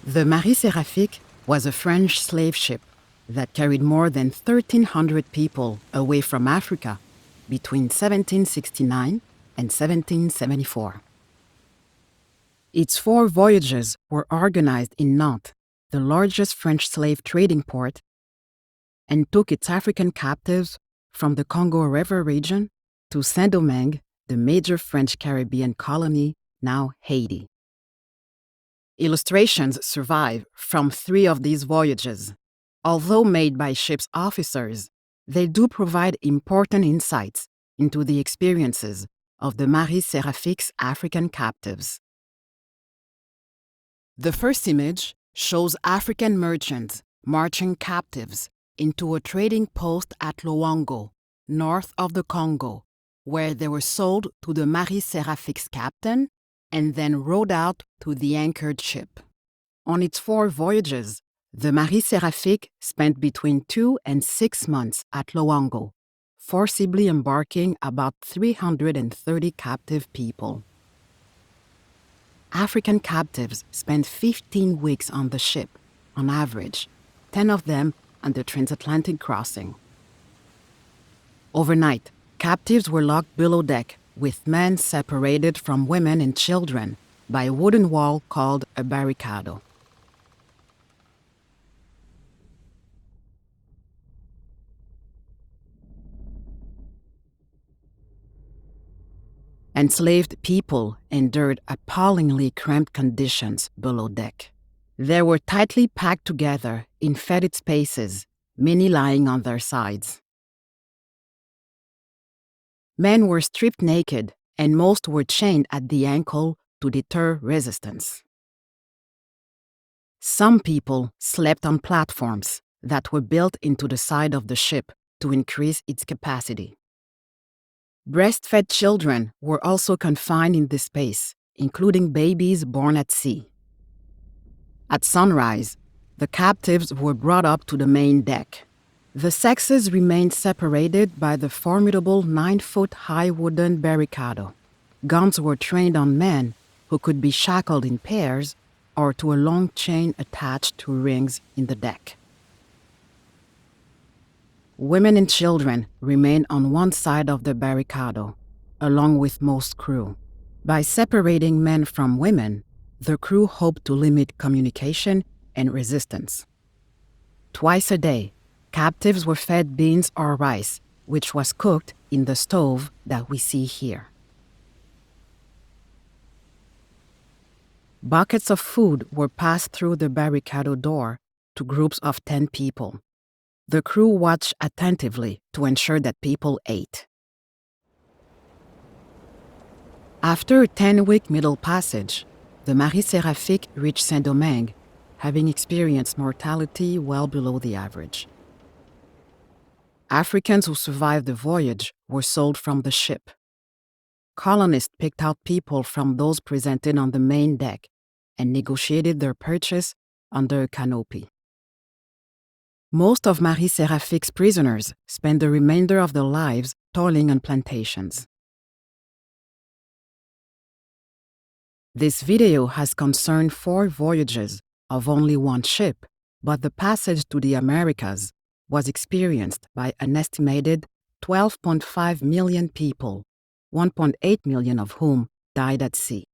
The Marie Séraphique was a French slave ship that carried more than 1,300 people away from Africa between 1769 and 1774. Its 4 voyages were organized in Nantes, the largest French slave trading port, and took its African captives from the Congo River region to Saint-Domingue, the major French Caribbean colony, now Haiti. Illustrations survive from 3 of these voyages. Although made by ship's officers, they do provide important insights into the experiences of the Marie Séraphique's African captives. The first image shows African merchants marching captives into a trading post at Loango, north of the Congo, where they were sold to the Marie Séraphique's captain and then rowed out to the anchored ship. On its 4 voyages, the Marie Séraphique spent between 2 and 6 months at Loango, forcibly embarking about 330 captive people. African captives spent 15 weeks on the ship, on average, 10 of them on the transatlantic crossing. Overnight, captives were locked below deck, with men separated from women and children by a wooden wall called a barricado. Enslaved people endured appallingly cramped conditions below deck. They were tightly packed together in fetid spaces, many lying on their sides. Men were stripped naked, and most were chained at the ankle to deter resistance. Some people slept on platforms that were built into the side of the ship to increase its capacity. Breastfed children were also confined in this space, including babies born at sea. At sunrise, the captives were brought up to the main deck. The sexes remained separated by the formidable 9-foot-high wooden barricado. Guns were trained on men who could be shackled in pairs or to a long chain attached to rings in the deck. Women and children remained on one side of the barricado, along with most crew. By separating men from women, the crew hoped to limit communication and resistance. Twice a day, captives were fed beans or rice, which was cooked in the stove that we see here. Buckets of food were passed through the barricado door to groups of 10 people. The crew watched attentively to ensure that people ate. After a 10-week middle passage, the Marie Séraphique reached Saint-Domingue, having experienced mortality well below the average. Africans who survived the voyage were sold from the ship. Colonists picked out people from those presented on the main deck and negotiated their purchase under a canopy. Most of Marie Séraphique's prisoners spent the remainder of their lives toiling on plantations. This video has concerned 4 voyages of only one ship, but the passage to the Americas was experienced by an estimated 12.5 million people, 1.8 million of whom died at sea.